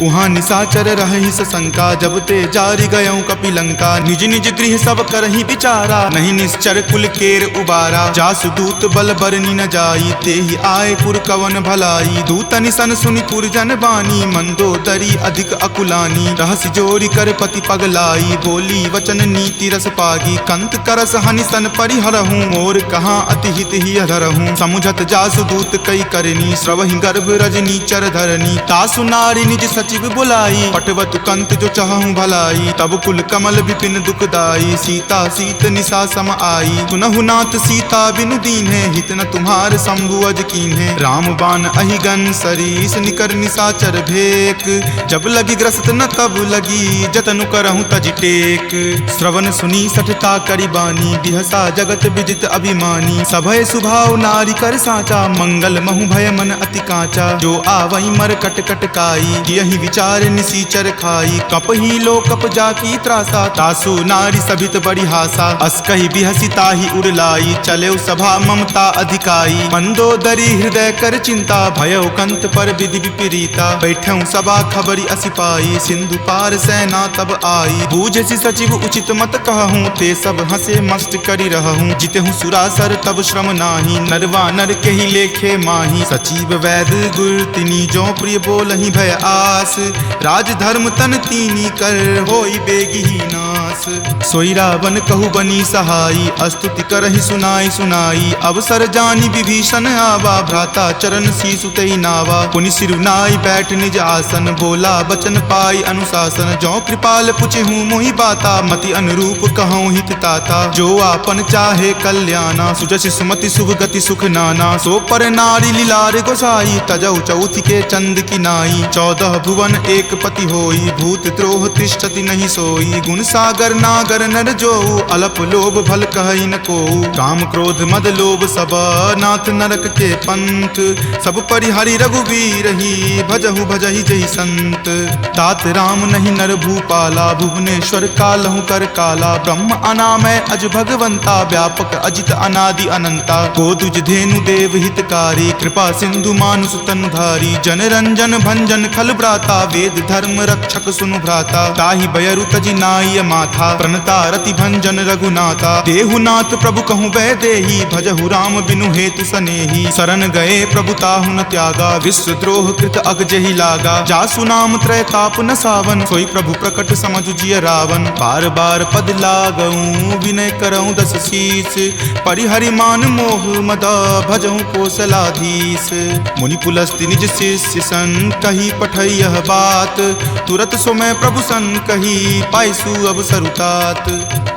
उहाँ निशाचर रहि सशंका। जब ते जारि गयऊँ कपि लंका, निज निज गृह सब करहि विचारा। नहीं निश्चर कुल केर उबारा, जासु दूत बल बरनी न जाई। तेहि आए पुर कवन भलाई, दूतनि सन सुनि पुर जन बानी। मंदोदरी अधिक अकुलानी, रहसि जोरि कर पति पगलाई। बोली वचन नीति रस पागी। कंत करस हनि सन परिहरहूँ, मोर कहाँ अति हित ही अधरहूँ। समुझत जासु दूत कई करनी, श्रवहि गर्भ रजनी चर धरनी। तासु नारी निज सचिव बुलाई, पटवतु कंत जो चाहूँ भलाई। तब कुल कमल विपिन दुखदाई, सीता सीत निशा सम आई। सुनहु नाथ सीता बिनु दीन्हे, हित न तुम्हार शंभु अज कीन्हे। राम बाण अहिगन सरीस, निकर निशाचर भेक। जब लगी ग्रस्त न तब लगी, जतनु करहूँ तज टेक। श्रवण सुनी सठता करि बानी, बिहसा जगत विदित अभिमानी। सभय सुभाव नारी कर साचा, मंगल महु भय मन अति कांचा। जो आवई मर कट कट काई, यही विचार निसीचर खाई। कपहि लो कप जाकी त्रासा, तासु नारी सभित बड़ी हासा। अस कहि बिहसी ताहि उड़लाई, चले सभा ममता अधिकाई। मंदोदरी हृदय कर चिंता, भयउ कंत पर विधि विपरीता। बैठऊं सभा खबरी असि पाई, सिंधु पार सेना तब आई। बूझसी सचिव उचित मत कहूँ, ते सब हंसे मस्त करी रहूँ। जितहूँ सुरासर तब श्रम नाही, नरवा नर के ही लेखे माही। सचिव वैद गुर तिनी, जो प्रिय बोलहि भय आस। राज धर्म तन तीनी कर, होई बेगी ही नास। सोई रावण कहु बनी सहाई, स्तुति करहि सुनाई सुनाई। अवसर जानी विभीषण आवा, भ्राता चरण शीसु तई नावा। पुनि सिरुनाई बैठ निज आसन, बोला बचन पाई अनुशासन। जो कृपाल पुछहूँ मोहि बाता, मति अनुरूप कहूँ हित ताता। जो आपन चाहे कल्याणा, सुजस सुमति शुभ गति सुख नाना। सो पर नारी लीलार गोसाई, तजौ चौथि के चंद की नाई। 14 भुवन एक पति होई, भूत द्रोह तिष्ठति नहीं सोई। गुण सागर नागर नर जो, अलप लोभ भल कहई न को। काम क्रोध मद लोभ सब, नाथ नरक के पंथ। सब परिहरि रघुवीर ही, भजहु भजहि जहि संत। तात राम नहीं नर भूपाला, भुवनेश्वर कालहु कर काला। ब्रह्म अनामय अज भगवंता, व्यापक अजित अनादि अनंता। गोदुज धेनु देव हितकारी, कृपा सिंधु मानुष तनुधारी। जन रंजन भंजन खल भ्राता, वेद धर्म रक्षक सुनु भ्राता। ताहि बयरु तजि नाय माथा, प्रणता रति भंजन रघुनाथा। देहुनाथ प्रभु कहूँ वै देही, भजहु राम बिनु हेतु सनेही। शरण गए प्रभु ताहु न त्यागा, विश्व द्रोह कृत अग जहि लागा। जासु नाम त्रय ताप न सावन, सोई प्रभु प्रकट समझु जिय रावण। बार बार पद लागऊं, विनय करऊं दस शीस। परिहरि मान मोह मद, भजहु कौशलाधीश। मुनि पुलस्ति निज शिष्य सन, कही पठई यह बात। तुरत सो मैं प्रभु सन कही, पाइसु अब सरुतात।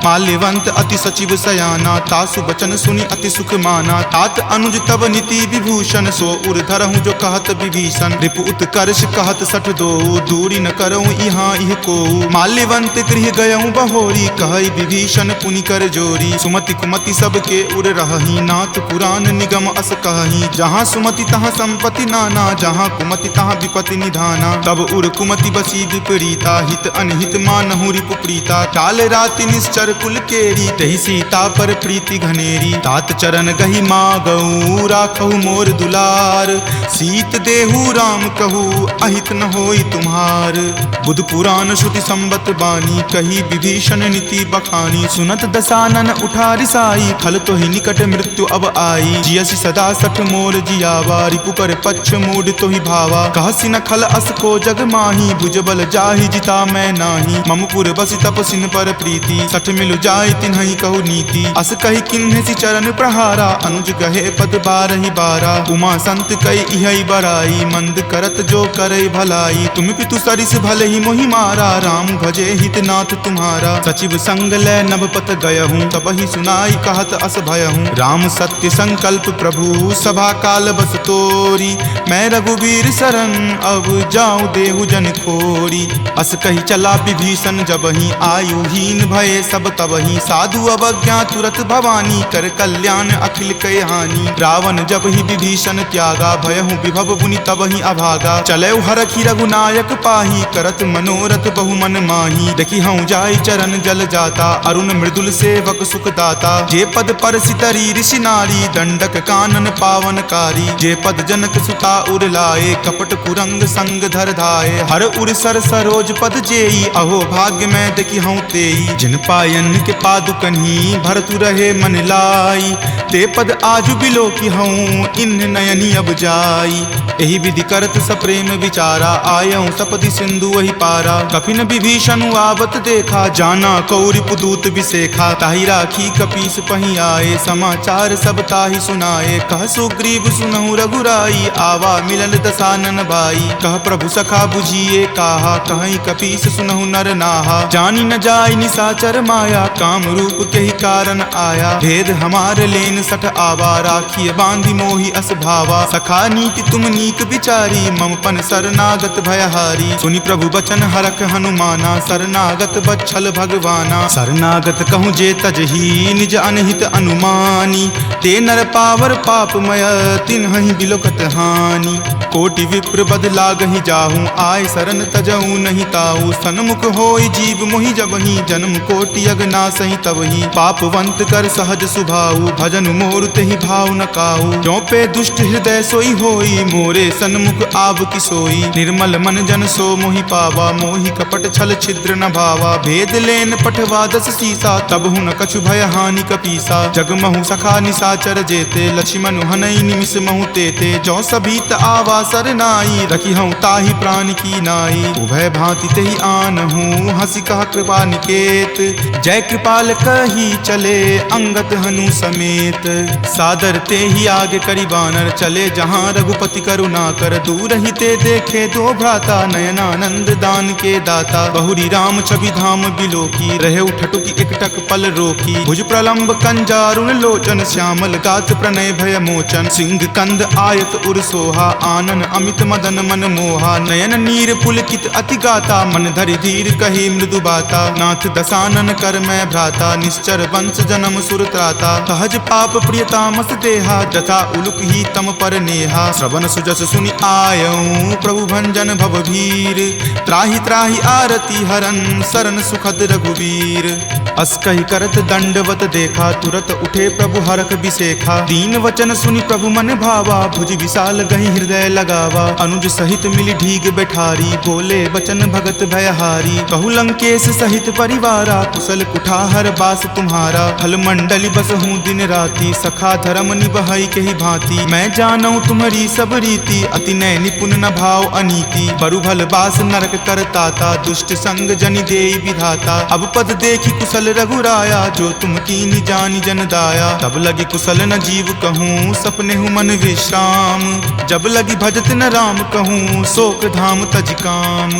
माल्यवंत अति सचिव सयाना, तासु बचन सुनि अति सुख माना। तात अनुज तब नीति विभूषण, सो उर धरहूँ जो कहत विभीषण। रिपु उत्कर्ष कहत सठ दो, दूरी न करऊँ यहाँ इह को। माल्यवंत गृह गयऊँ बहोरी, कहई विभीषण पुनि कर जोरी। सुमति कुमति सबके उर रहही, नाथ पुराण निगम अस कहही। जहाँ सुमति तहाँ संपत्ति नाना, जहाँ कुमति तहाँ विपत्ति निधाना। तब उर कुमति बसी विपरीता, हित अनहित मानहु रिपु प्रीता। काल राति निश्चर कुल केरी, तहि सीता पर प्रीति घनेरी। तात चरण गहि मागऊ, राखहु मोर दुलार। सीत देहु राम कहू, अहित न होई तुम्हार। बुध पुराण श्रुति संबत बानी, कही विभीषण नीति बखानी। सुनत दसानन उठा रिसाई, खल तो ही निकट मृत्यु अब आई। जियसि सदा सठ मोर जियावा, रिपु कर पक्ष मूड तो ही भावा। कहसि न खल अस को जग माही, भुज बल जाहि जिता मैं नाही। मम पुर बसि तपसिन पर प्रीति, सठ मिलु जाय तिन्हि कहु नीति। अस कहि किन्हि चरण प्रहारा, अनुज गहे पद बारहि बारा। उमा संत कई इहै बराई, मंद करत जो करई भलाई। तुम पितु सरिस भले ही मोहि मारा, राम भजे हित नाथ तुम्हारा। सचिव संग लै नभपत गयहूँ, तबहि सुनाई कहत अस भयहूँ। राम सत्य संकल्प प्रभु, सभा काल बस तोरी। मैं रघुवीर शरण, अब जाऊँ देहु जन खोरी। अस कही चला विभीषण जबहि, आयुहीन भये सब तबहि। साधु अवज्ञा तुरत भवानी, कर कल्याण अखिल कय हानि। रावण जब ही विभीषण त्यागा, भयहु विभव पुनि तबहि अभागा। चलऊ हरखि रघुनायक पाही, करत मनोरथ बहु मन माही। देखि हूँ जाय चरण जल जाता, अरुण मृदुल सेवक सुख दाता। जे पद पर सितरी ऋषि नारी, दंडक कानन पावनकारी। जे पद जनक सुता उर लाए, कपट कुरंग संग धर धाये। हर उर सर सरोज पद जेई, अहो भाग्य में देखि हूँ तेई। जिन पायन के पादुकन्ही भरतु रहे मन लाई, ते पद आजु बिलो की हूँ इन नयनी अब जाई। एहि विधि करत सप्रेम विचारा, आयऊँ सपदि सिंधु वही पारा। कपिन विभीषण आवत देखा, जाना कौरि पुदूत विसेखा। ताहि राखी कपीस पही आए, समाचार सब ताहि सुनाए। कह सुग्रीव सुनहु रघुराई, आवा मिलन दसानन भाई। कह प्रभु सखा बुझिए काहा, कहीं कपीस सुनहु नर नाहा। जानी न जाय निसाचर माया, काम रूप के ही कारण आया। भेद हमार लेन सठ आवा, राखिय बांधि मोहि अस भावा। सखा नीति तुम नीक विचारी, मम पन शरणागत भयहारी। सुनि प्रभु बचन हरख हनुमाना, शरणागत बच्छल भगवाना। शरणागत कहूँ जे तजही, निज अनहित अनुमानी। ते नर पावर पापमय, तिन्हि बिलोकत हानि। कोटि विप्र बद लागहि जाहूँ, आय शरण तजऊ नहीं ताऊ। सन्मुख होय जीव मोहि जबहि, जन्म कोटि अगनासहि तबहि। पापवंत कर सहज सुभाऊ, भजन मोर तेहि भाव न काऊ। जो पे दुष्ट हृदय सोई होई, मोरे सन्मुख आब की सोई। निर्मल मन जन सो मोहि पावा, मोहि कपट छल छिद्र न भावा। भेद लेन पठवा दस सीसा, तब हुन कछु भय हानि कपीसा। जगमहु सखा निसाचर जेते, लक्ष्मण हनई निमिष महु तेते। जो सभीत आवा सरनाई, रखी हूँ ताहि प्राण की नाई। उभय भांति तेहि आनहूँ, हंसी कह कृपा निकेत। जय कृपाल कही चले, अंगत हनु समेत। सादर ते ही आगे करी बानर, चले जहाँ रघुपति करुणा कर। दूर ही ते देखे दो भ्राता, नयनानंद दान के दाता। बहुरी राम छवि धाम बिलोकी, रहे उठटुकी एकटक पल रोकी। भुज प्रलंब कंजारुण लोचन, श्यामल गात प्रणय भय मोचन। सिंह कंद आयत उर सोहा, आनन अमित मदन मन मोहा। नयन नीर पुलकित अति गाता, मन धरि धीर कही मृदु बाता। नाथ दसानन कर मैं भ्राता, निश्चर वंश जन्म सुर त्राता। सहज पाप प्रियतामस देहा, जथा उलुक ही तम पर नेहा। श्रवण सुजस सुनि आयऊँ, प्रभु भंजन भवभीर। त्राहि त्राहि आरती हरन, शरण सुखद रघुवीर। अस कहि करत दंडवत देखा, तुरत उठे प्रभु हरख बिसेखा। दीन वचन सुनि प्रभु मन भावा, भुज विशाल गहि हृदय लगावा। अनुज सहित मिली ढीग बैठारी, बोले बचन भगत भयहारी। कहु लंकेश सहित परिवारा, कुशल कुठाहर बास तुम्हारा। फल मंडली बसहूँ दिन राति, सखा धर्म निबहई के ही भांति। मैं जानऊँ तुम्हारी सब रीति, अति नय निपुण न भाव अनीति। बरु भल बास नरक करताता, दुष्ट संग जनि देई विधाता। अब पद देखी कुशल रघुराया, जो तुम कीन्ही जानि जन दाया। तब लगी कुशल न जीव कहूँ, सपने हूँ मन विश्राम। जब लगी भजत न राम कहूँ, शोक धाम तज काम।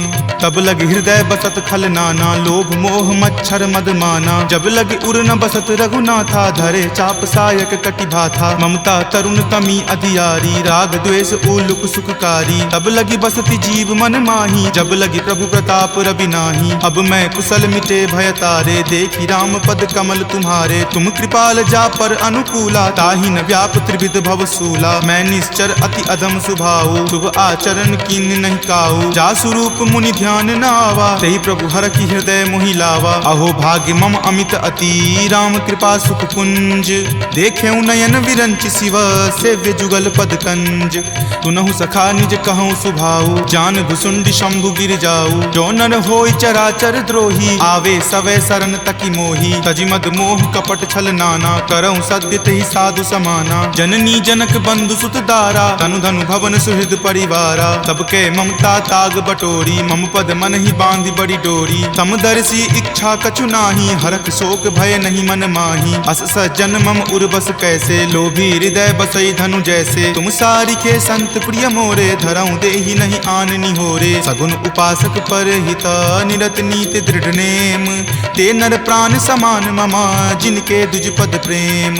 तब लगी हृदय बसत खल नाना, लोभ मोह मच्छर मद माना। जब लगी उर न बसत रघुनाथा, धरे चाप सायक कटि भाथा। ममता तरुण तमी अधियारी, राग द्वेष उलुक सुखकारी। तब लगी बसती जीव मन माही, जब लगी प्रभु प्रताप रवि नाही। अब मैं कुशल मिटे भय तारे, देखी राम पद कमल तुम्हारे। तुम कृपाल जा पर अनुकूला, ताहि न व्याप त्रिविध भव सूला। मैं निश्चर अति अधम सुभाऊ, शुभ आचरण कीन नहीं काऊ। जा स्वरूप मुनि ध्यान न आवा, तेहि प्रभु हर की हृदय मोहि लावा। अहो भाग्य मम अमित अति, राम कृपा सुख कुंज। देखेऊ नयन विरंच शिव, सेव्य जुगल पद कंज। तुनहु सखा निज कहूँ सुभाऊ, जान भुसुंड शंभु गिर जाऊ। जो नर होय चराचर द्रोही, आवे सवै शरण तकी मोही। तजि मद मोह कपट छल नाना, करऊँ सत्य तेहि साधु समाना। जननी जनक बंधु सुत दारा, तनु धनु भवन सुहृद परिवारा। सबके ममता ताग बटोरी, मम पद मन ही बांधि बड़ी डोरी। समदर्शी इच्छा कछु नाही, हरख शोक भय नहीं मन माही। अस सज्जन मम उर्बस कैसे, लोभी हृदय बसई धनु जैसे। तुम सारिखे संत प्रिय मोरे, धरऊँ देहि नहीं आन निहोरे। सगुन उपासक पर हित, निरत नीति दृढ़ नेम। ते नर प्राण समान ममा, जिनके दुज पद प्रेम।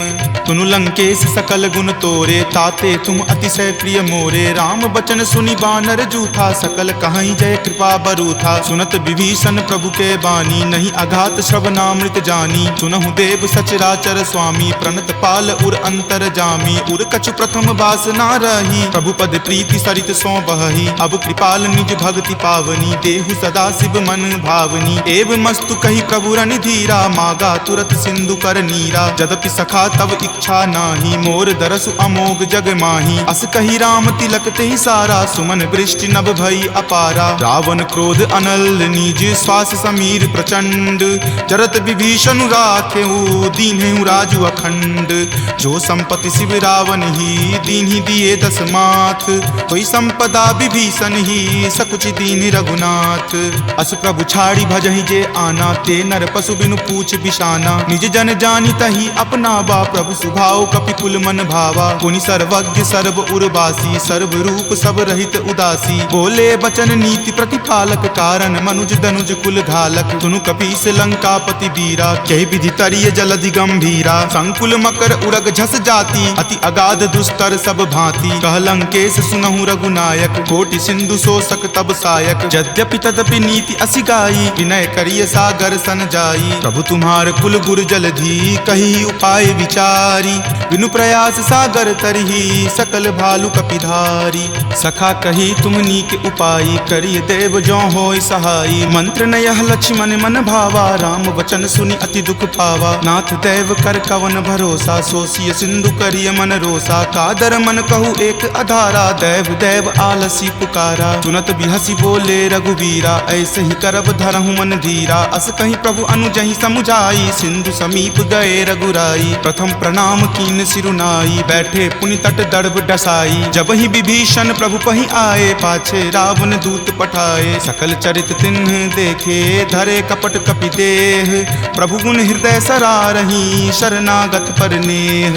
तुनु लंकेश सकल गुण तोरे, ताते तुम अतिशय प्रिय मोरे। राम बचन सुनि बानर जूठा, सकल कहीं जय कृपा बरूथा। सुनत विभीषण प्रभु के बानी, नहीं अघात श्रवणामृत जानी। सुनहु देव सचराचर स्वामी, प्रणत पाल उर अंतर जामी। उर कछु प्रथम बास ना रही, प्रभु पद प्रीति सरित सो बहही। अब कृपाल निज भक्ति पावनी, देहु सदा शिव मन भावनी। एव मस्तु कही प्रभु रणधीरा, वीरा, मागा तुरत सिंधु कर नीरा। जदपि सखा तब इच्छा नाही, मोर दरसु अमोघ जग माही। अस कही राम तिलक तेहि सारा, सुमन वृष्टि नभ भई अपारा। रावण क्रोध अनल निज, श्वास समीर प्रचंड। जरत विभीषण राखेहु, दीन्हेहु राजु अखंड। जो संपत्ति शिव रावण ही, दीन्हि दिए दस माथ। कोई संपदा विभीषण ही, सकुच दीन्हि रघुनाथ। अस प्रभु छाड़ी भजहि जे आना, ते नर पशु बिनु पूछ बिशाना। निज जन जानि तहि अपनावा, प्रभु सुभाव कपिकुल मन भावा। पुनि सर्वज्ञ सर्व उर्वासी, सर्व रूप सब रहित उदासी। बोले बचन नीति प्रतिपालक, कारण मनुज दनुज कुल घालक। सुनु कपीस लंकापति वीरा, कहि विधि तरिय जलधि गंभीरा। संकुल मकर उरग झस जाति, अति अगाध दुस्तर सब भांति। कह लंकेश सुनहु रघुनायक, कोटि सिंधु शोषक तब सायक। यद्यपि तदपि नीति असि गाई, विनय करिय सागर सन जाई। प्रभु तुम्हार कुल गुर जलधि, कही उपाय विचारी। बिनु प्रयास सागर तरही, सकल भालु कपिधारी। सखा कही तुम नीक उपाई, करिय देव जो होय सहाई। मंत्र न यह लक्ष्मण मन भावा, राम वचन सुनि अति दुख पावा। नाथ देव कर कवन भरोसा, सोसिय सिंधु करिय मन रोसा। कादर मन कहु एक अधारा, देव देव आलसी पुकारा। सुनत बिहसी बोले रघुवीरा, ऐसे ही करब धरहु मन धीरा। अस कहीं प्रभु अनुजहि समुझाई, सिंधु समीप गए रघुराई। प्रथम प्रणाम कीन सिरुनाई, बैठे पुनि तट दर्भ डसाई। जब ही विभीषण प्रभु पहि आए, पाछे रावण दूत पठाए। सकल चरित तिन्ह देखे, धरे कपट कपि देह। प्रभु गुण हृदय सरारही, शरणागत पर नेह।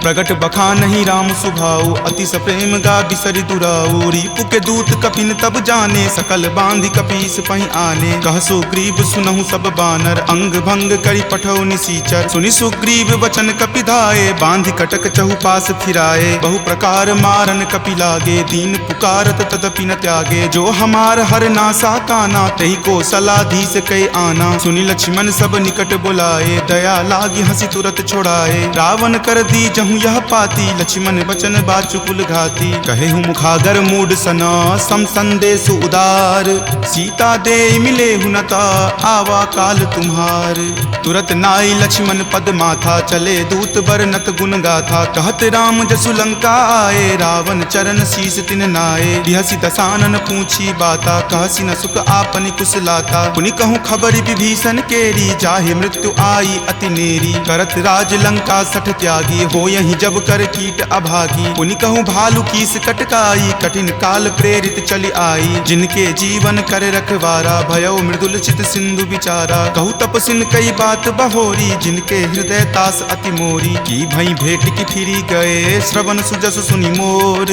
प्रगट बखानहि राम सुभाऊ, अति सप्रेम गा बिसरि दुराऊ। रिपु के दूत कपिन तब जाने, सकल बांधि कपीस पहि आने। कह सुग्रीव सुनहु सब बानर, अंग भंग करि पठौ निसीचर। सुनि सुग्रीव वचन कपि धाये, बांधि कटक चहुपास फिराए। बहु प्रकार मारन कपि लागे, दीन पुकारत तदपि न त्यागे। जो हमार हर नासा काना, तेहि को सलाधीस कै आना। सुनि लक्ष्मण सब निकट बुलाए, दया लागी हंसी तुरत छोड़ाए। रावण कर दी जहु यह पाती, लक्ष्मण बचन बाचुकुल घाती। कहेहु मुखागर मूड सना, सम संदेश उदार। सीता दे मिले हुनता, आवा काल तुम्हार। तुरत नाई लक्ष्मण पद माथा, चले दूत बरनत गुण गाथा। कहत राम जसु लंका आए, रावण चरण शीस तिन नाए। बिहसी दसानन पूछी बाता, कहसी न सुख आपनि कुशलाता। पुनि कहूँ खबरि विभीषण केरी, जाहे मृत्यु आई अति नेरी। करत राज लंका सठ त्यागी, हो यही जब कर कीट अभागी। पुनि कहूँ भालू कीस कटकाई, कठिन काल प्रेरित चली आई। जिनके जीवन कर रखवारा, भयो मृदुल चित सिंधु विचारा। कहूँ तपसिन कई बात बहोरी, जिनके हृदय तास अति मोरी। की भई भेंट की फिरी गए, श्रवण सुजस सुनि मोर।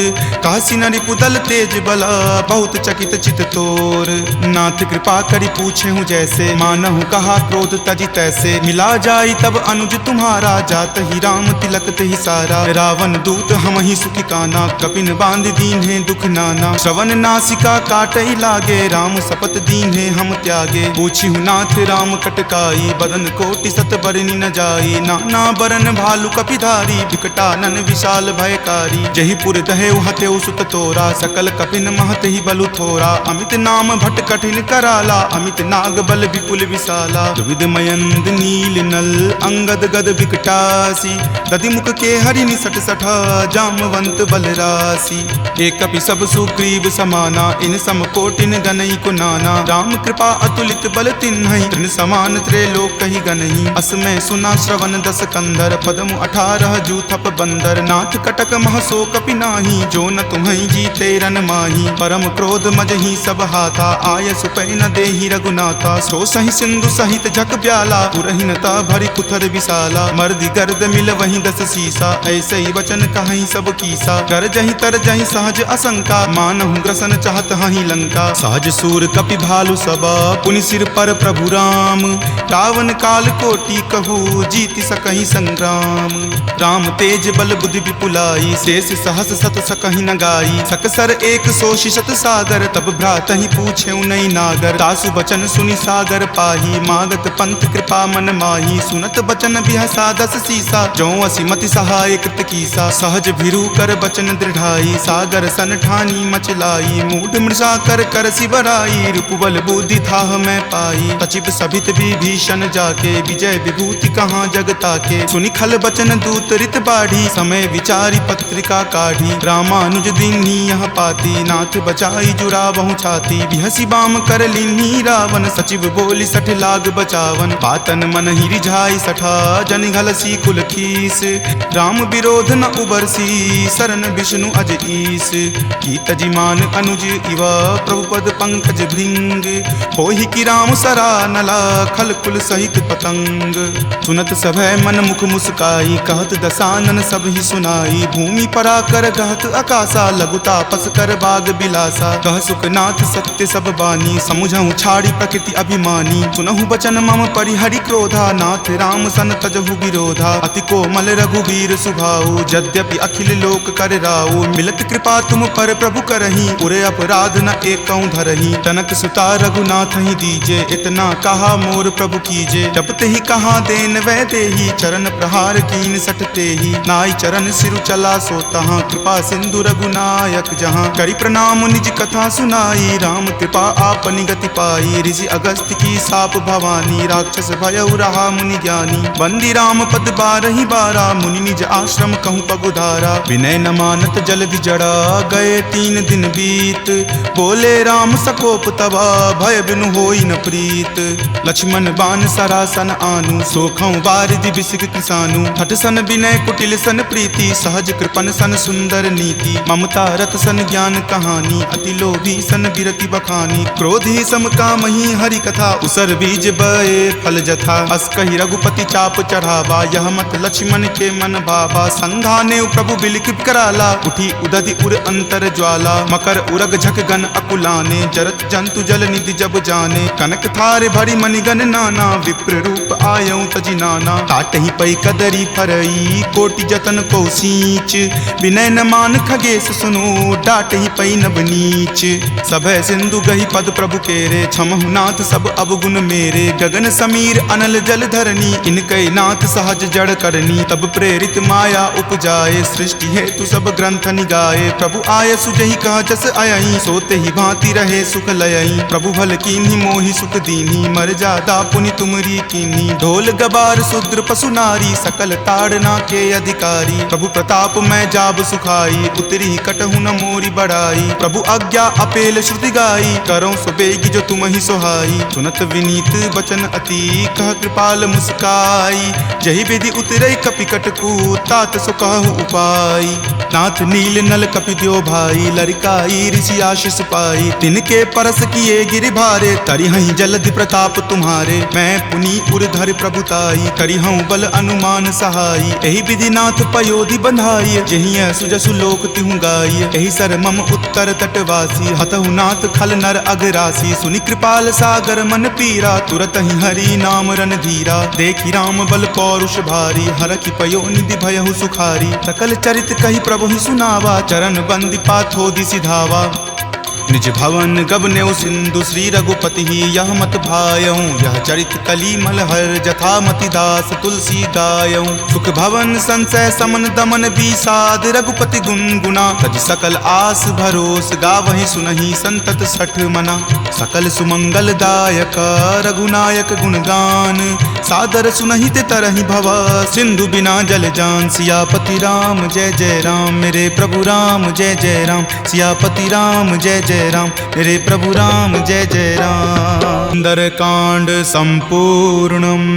काशी नरि पुदल तेज बला, बहुत चकित चित तोर। नाथ कृपा करि पूछे हूँ जैसे, मानहु कहा क्रोध तजि तैसे। मिला जाई तब अनुज तुम्हारा, जात ही राम तिलक तेहि सारा। रावण दूत हम ही सुखी काना, कपिन बांध दीन्हे दुख नाना। श्रवण नासिका काटई लागे, राम शपथ दीन्हे हम त्यागे। पूछी नाथ राम कटकाई, बदन कोटि सत बरनि न जाई। नाना बरन भालु कपिधारी, विकटानन विशाल भयकारी। जहि पुर दहेउ हतेउ सुत तोरा, सकल कपिन महत ही बलु थोरा। अमित नाम भट कठिन कराला, अमित नाग बल विपुल विशाला। दुविध मयंद नील नल, अंगद गद विकटासी। दधि मुख के हरि निसट सठा, जामवंत बलरासी। एक कपि सब सुग्रीव समाना, इन सम कोटिन गनई को नाना। राम कृपा अतुलित बल तिन्हहि, तृण समान त्रैलोक कहि गनहि। असमय सुना श्रवण दस कंधर, पदमु 18 जूथप बंदर। नाथ कटक महसो कपि नाही, जो न तुम्हि जीते रन माही। परम क्रोध मजहि सब हाथा, आय सुपै न देहि रघुनाथा। सो सहि सिंधु सहित झक ब्याला, पुरहिनता भरि कुथर विशाला। मर्दि गर्द मिल वहीं दस सीसा, ऐसे ही वचन कहीं सब कीसा। कर जहि तर जहि सहज असंका, मानहु ग्रसन चाहत हहि लंका। सहज सूर कपि भालु सबा, पुनि सिर पर प्रभु राम। रावण काल कोटि कहू, जीति सकहि संग्राम। राम तेज बल बुद्धि विपुलाई, शेष सहस सत सकहि न गाई। सकसर 100 शत सागर, तब भ्रातहि पूछे नई नागर। तासु बचन सुनि सागर पाही, मागत पंथ कृपा मन माही। सुनत बचन बिहसा दस सीसा, जो असिमति सहाय कृत कीसा। सहज भिरू कर बचन दृढ़ाई, सागर सन ठानी मचलाई। मूढ़ मृषा कर कर सिबराई, रूप बल बुद्धि थाह मैं पाई। सचिव सभित विभीषण विभीषण जाके, विजय विभूति कहाँ जगता के। सुनि खल बचन दूत रित बाढ़ी, समय विचारी पत्रिका काढ़ी। रामानुज दीन्ही यह पाती, नाथ बचाई जुड़ावहु छाती। बिहसी बाम कर लीन्ही रावण, सचिव बोली सठ लाग बचावन। बातन मन ही रिझाई सठा, जन घलसी कुल खीस। राम विरोध न उबरसी, सरन विष्णु अज ईस। की तजिमान अनुज इव, प्रभु पद पंकज भृंग। होहि की राम सरा नला, खल कुल सहित पतंग। सुनत सभय मन मुख मुस्काई, कहत दसानन सब ही सुनाई। भूमि पराकर गहत आकाशा, लघु तापस कर बाग बिलासा। कह सुखनाथ सत्य सब बानी, समुझहु छाड़ी प्रकृति अभिमानी। सुनहु बचन मम परिहरि क्रोधा, नाथ राम सन तजहु विरोधा। अति कोमल रघुबीर सुभाऊ, यद्यपि अखिल लोक कर राऊ। मिलत कृपा तुम पर प्रभु करही, उरे अपराध न एकौ धरही। तनक सुता रघुनाथ ही दीजे, इतना कहा मोर प्रभु कीजे। जपते ही कहा देन वै देही, चरण प्रहार कीन सटते ही। नाई चरण सिरु चला सो तहाँ, कृपा सिंधु रघुनायक जहाँ। करि प्रणाम निज कथा सुनाई, राम कृपा आपनि गति पाई। ऋषि अगस्त्य की साप भवानी, राक्षस भयउ रहा मुनि ज्ञानी। बंदी राम पद बारहि बारा, मुनि निज आश्रम कहूँ पगुधारा। विनय न मानत जल्दि जड़ा, गए 3 दिन बीत। बोले राम सकोप तबा, भय बिनु होई न प्रीत। लक्ष्मण बान सरासन आनु, सोखौ बारिधि बिसिक किसानु। हठ सन विनय कुटिल सन प्रीति, सहज कृपन सन सुंदर नीति। ममता रत सन ज्ञान कहानी, अति लोभी सन बिरति बखानी। क्रोधी सम कामहि हरि कथा, उसर बीज बए फल जथा। अस कहि रघुपति चाप चढ़ावा, यह मत लक्ष्मण के मन भावा। संधाने प्रभु बिलिख कराला, उठी उदधि उर अंतर ज्वाला। मकर उरग झक गन अकुलाने, जरत जंतु जल निधि जब जाने। कनक थार भरी मणिगन नाना, विप्र रूप आयौ तजि नाना। काटहि पै कदरी फरई, कोटि जतन को सींच। विनय न मान खगेश सुनो, डाटहि पै नब नीच। सभय सिंधु गहि पद प्रभु केरे, क्षमहु नाथ सब अवगुण मेरे। गगन समीर अनल जल धरनी, इनकै नाथ सहज जड़ करनी। तब प्रेरित माया उपजाए, सृष्टि हेतु सब ग्रंथ निगाए। प्रभु आय सुजहि कह जस अयहि, सोते ही भांति रहे सुख लयहि। प्रभु भल कीन्ही मोहि सुख दीन्ही, मर जादा पुनि तुमरी कीन्ही। ढोल गबार शूद्र पशु नारी, सकल ताड़ना के अधिकारी। प्रभु प्रताप मैं जाब सुखाई, उतरी कटहु न मोरी बढ़ाई। प्रभु आज्ञा अपेल श्रुति गाई, करौ सुबेगी जो तुम ही सोहाई। सुनत विनीत बचन अति, कह कृपाल मुस्काई। जहि विधि उतरै कपि कटकू, तात सो कहु उपाय। नाथ नील नल कपि द्यो भाई, लरिकाई ऋषि आशीष पाई। तिनके परस किए गिरि भारे, तरिहहि जलधि प्रताप तुम्हारे। मैं पुनि उर्धर प्रभुताई, करिहऊँ बल अनुमान सहाई। एहि विधि नाथ पयोधि बंधाई, जहिं सुजसु लोक तिहु गाई। एहि सर मम उत्तर तटवासी, हतहु नाथ खल नर अगरासी। सुनि कृपाल सागर मन पीरा, तुरत ही हरि नाम रन धीरा। देखि राम बल पौरुष भारी, हरखि पयो निधि भयहु सुखारी। सकल चरित कहि प्रभु ही सुनावा, चरण बंदी पाथोधि सिधावा। निज भवन गबनेउ सिंधु, श्री रघुपति ही यह मत भायऊँ। यह चरित कली मलहर, जथा मति दास तुलसी गायऊँ। सुख भवन संशय समन दमन विषाद, रघुपति गुनगुना। तज सकल आस भरोस, गावहि सुनहि संतत सठ मना। सकल सुमंगल दायक, रघुनायक गुणगान। सादर सुनहि ते तरहि भव, सिंधु बिना जल जान। सियापति राम जय जय राम, मेरे प्रभु राम जय जय राम। सियापति राम जय जय राम, मेरे प्रभु राम जय जय राम। सुंदरकांड संपूर्णम्।